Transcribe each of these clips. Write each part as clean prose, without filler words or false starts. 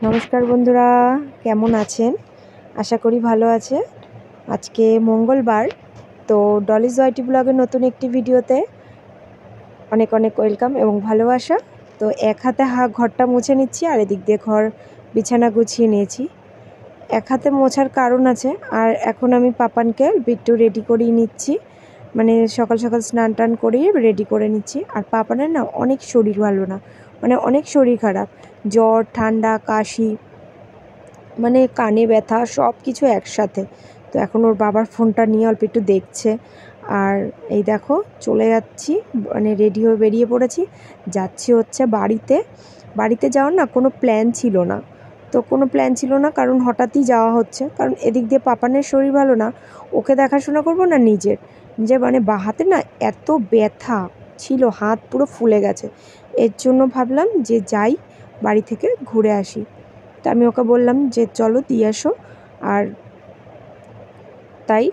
নমস্কার বন্ধুরা, কেমন আছেন? আশা করি ভালো আছে। আজকে মঙ্গলবার, তো ডলিজ ওয়াইটি ব্লগের নতুন একটি ভিডিওতে অনেক অনেক ওয়েলকাম এবং ভালোবাসা। তো এক হাতে ঘরটা মুছে নিচ্ছি আর এদিক দিয়ে ঘর বিছানা গুছিয়ে নিয়েছি। এক হাতে মোছার কারণ আছে, আর এখন আমি পাপানকে একটু রেডি করিয়ে নিচ্ছি, মানে সকাল সকাল স্নান টান করিয়ে রেডি করে নিচ্ছি। আর পাপানের না অনেক শরীর ভালো না, মানে অনেক শরীর খারাপ, জ্বর, ঠান্ডা, কাশি, মানে কানে ব্যথা, সব কিছু একসাথে। তো এখন ওর বাবার ফোনটা নিয়ে অল্প একটু দেখছে। আর এই দেখো চলে যাচ্ছি, মানে রেডি হয়ে বেরিয়ে পড়েছি, যাচ্ছি হচ্ছে বাড়িতে যাওয়ার না কোনো প্ল্যান ছিল না। কারণ হঠাৎই যাওয়া হচ্ছে, কারণ এদিক দিয়ে পাপানের শরীর ভালো না, ওকে দেখাশোনা করবো না, নিজের মানে বা হাতে না এত ব্যথা ছিল, হাত পুরো ফুলে গেছে। এর জন্য ভাবলাম যে যাই, বাড়ি থেকে ঘুরে আসি। তা আমি ওকে বললাম যে চলো দিয়ে আসো, আর তাই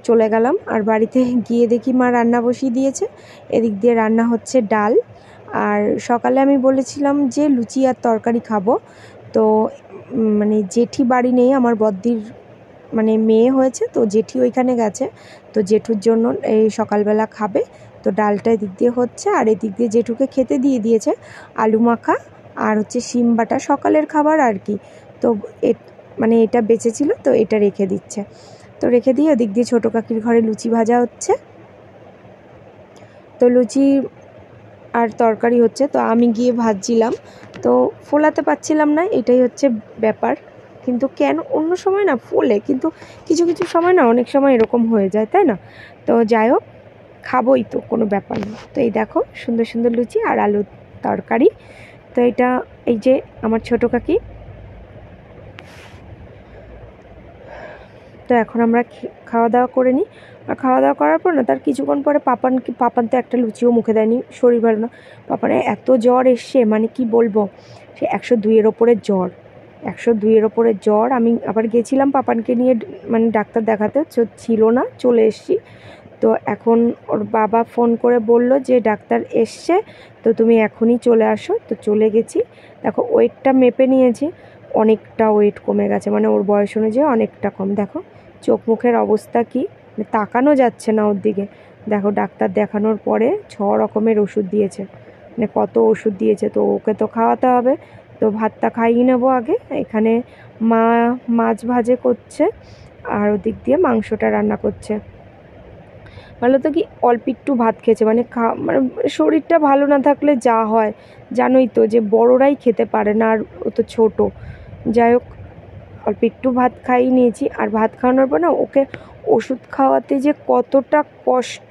চলে গেলাম। আর বাড়িতে গিয়ে দেখি মা রান্না বসিয়ে দিয়েছে। এদিক দিয়ে রান্না হচ্ছে ডাল, আর সকালে আমি বলেছিলাম যে লুচি আর তরকারি খাবো। তো মানে জেঠি বাড়ি নেই, আমার বদ্দির মানে মেয়ে হয়েছে, তো জেঠি ওইখানে গেছে, তো জেঠুর জন্য এই সকালবেলা খাবে। তো ডালটা এদিক দিয়ে হচ্ছে, আর এদিক দিয়ে জেঠুকে খেতে দিয়ে দিয়েছে আলু মাখা আর হচ্ছে শিম বাটা, সকালের খাবার আর কি। তো মানে এটা বেঁচে ছিল, তো এটা রেখে দিচ্ছে। তো রেখে দিয়ে ওদিক দিয়ে ছোটো কাকির ঘরে লুচি ভাজা হচ্ছে, তো লুচি আর তরকারি হচ্ছে। তো আমি গিয়ে ভাজছিলাম, তো ফোলাতে পারছিলাম না, এটাই হচ্ছে ব্যাপার। কিন্তু কেন অন্য সময় না ফোলে, কিন্তু কিছু কিছু সময় না, অনেক সময় এরকম হয়ে যায়, তাই না? তো যাই হোক, খাবোই তো, কোনো ব্যাপার না। তো এই দেখো সুন্দর সুন্দর লুচি আর আলুর তরকারি। তো এটা এই যে আমার ছোটো কাকি। তো এখন আমরা খাওয়া দাওয়া করে নিই। আর খাওয়া দাওয়া করার পর না, তার কিছুক্ষণ পরে পাপান তো একটা লুচিও মুখে দেয়নি, শরীর ভালো না। পাপানের এত জ্বর এসছে, মানে কি বলবো, সে 102-এর ওপরে জ্বর। আমি আবার গেছিলাম পাপানকে নিয়ে, মানে ডাক্তার দেখাতে, ছিল না, চলে এসেছি। তো এখন ওর বাবা ফোন করে বলল যে ডাক্তার এসছে, তো তুমি এখনই চলে আসো। তো চলে গেছি। দেখো ওয়েটটা মেপে নিয়েছি, অনেকটা ওয়েট কমে গেছে, মানে ওর বয়স অনুযায়ী অনেকটা কম। দেখো চোখ মুখের অবস্থা কি, তাকানো যাচ্ছে না ওর দিকে। দেখো ডাক্তার দেখানোর পরে 6 রকমের ওষুধ দিয়েছে, মানে কত ওষুধ দিয়েছে, তো ওকে তো খাওয়াতে হবে। তো ভাতটা খাইয়ে নেবো আগে। এখানে মা মাছ ভাজে করছে, আর ওদিক দিয়ে মাংসটা রান্না করছে। ভালো তো কি অল্প একটু ভাত খেয়েছে, মানে মানে শরীরটা ভালো না থাকলে যা হয় জানোই তো, যে বড়রাই খেতে পারে না, আর ও তো ছোটো। যাই হোক, অল্প একটু ভাত খাইয়ে নিয়েছি। আর ভাত খাওয়ানোর পর না ওকে ওষুধ খাওয়াতে যে কতটা কষ্ট,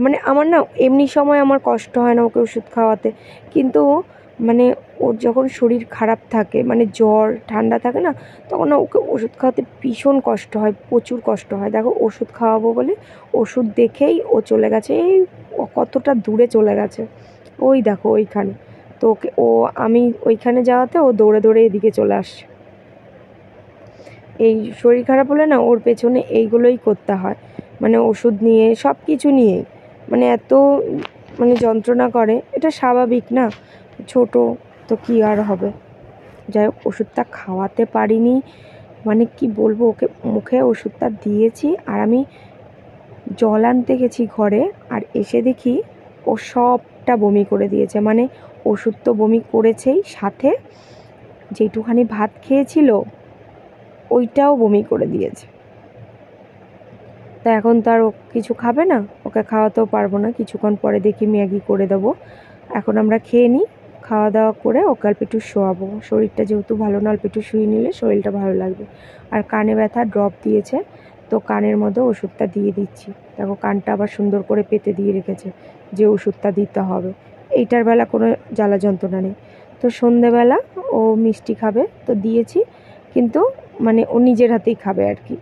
মানে আমার না এমনি সময় আমার কষ্ট হয় না ওকে ওষুধ খাওয়াতে, কিন্তু মানে ওর যখন শরীর খারাপ থাকে, মানে জ্বর ঠান্ডা থাকে না, তখন না ওকে ওষুধ খাওয়াতে ভীষণ কষ্ট হয়, প্রচুর কষ্ট হয়। দেখো ওষুধ খাওয়াবো বলে ওষুধ দেখেই ও চলে গেছে, এই কতটা দূরে চলে গেছে, ওই দেখো ওইখানে। তো ওকে আমি ওইখানে যাওয়াতে ও দৌড়ে দৌড়ে এদিকে চলে আসছে। এই শরীর খারাপ হলে না ওর পেছনে এইগুলোই করতে হয়, মানে ওষুধ নিয়ে সব কিছু নিয়েই, মানে এত মানে যন্ত্রণা করে, এটা স্বাভাবিক না, ছোট তো কি আর হবে। যাই হোক, ওষুধটা খাওয়াতে পারিনি, মানে কি বলবো, ওকে মুখে ওষুধটা দিয়েছি, আর আমি জল আনতে গেছি ঘরে, আর এসে দেখি ও সবটা বমি করে দিয়েছে। মানে ওষুধ তো বমি করেছেই, সাথে যেটুখানি ভাত খেয়েছিল ওইটাও বমি করে দিয়েছে। তা এখন তো আর ও কিছু খাবে না, ওকে খাওয়াতেও পারবো না। কিছুক্ষণ পরে দেখি ম্যাগি করে দেবো। এখন আমরা খেয়ে নিই, খাওয়া দাওয়া করে ওকে অল্প একটু শোয়াবো, শরীরটা যেহেতু ভালো না, অল্প একটু শুয়ে নিলে শরীরটা ভালো লাগবে। আর কানে ব্যথা ড্রপ দিয়েছে, তো কানের মধ্যে ওষুধটা দিয়ে দিচ্ছি। দেখো কানটা আবার সুন্দর করে পেতে দিয়ে রেখেছে যে ওষুধটা দিতে হবে। এইটার বেলা কোনো জ্বালা যন্ত্রণা নেই। তো সন্ধেবেলা ও মিষ্টি খাবে, তো দিয়েছি, কিন্তু মানে ও নিজের হাতেই খাবে আর কি,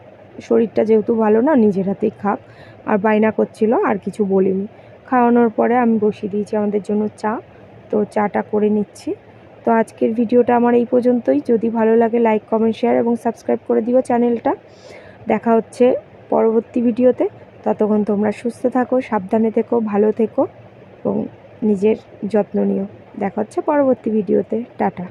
শরীরটা যেহেতু ভালো না, নিজের হাতেই খাক। আর বায়না করছিল, আর কিছু বলিনি। খাওয়ানোর পরে আমি বসিয়ে দিয়েছি আমাদের জন্য চা, তো চাটা করে নিচ্ছি। তো আজকের ভিডিওটা আমার এই পর্যন্তই। যদি ভালো লাগে লাইক, কমেন্ট, শেয়ার এবং সাবস্ক্রাইব করে দিও চ্যানেলটা। দেখা হচ্ছে পরবর্তী ভিডিওতে। ততক্ষণ তোমরা সুস্থ থাকো, সাবধানে থেকো, ভালো থেকো এবং নিজের যত্ন নিও। দেখা হচ্ছে পরবর্তী ভিডিওতে। টাটা।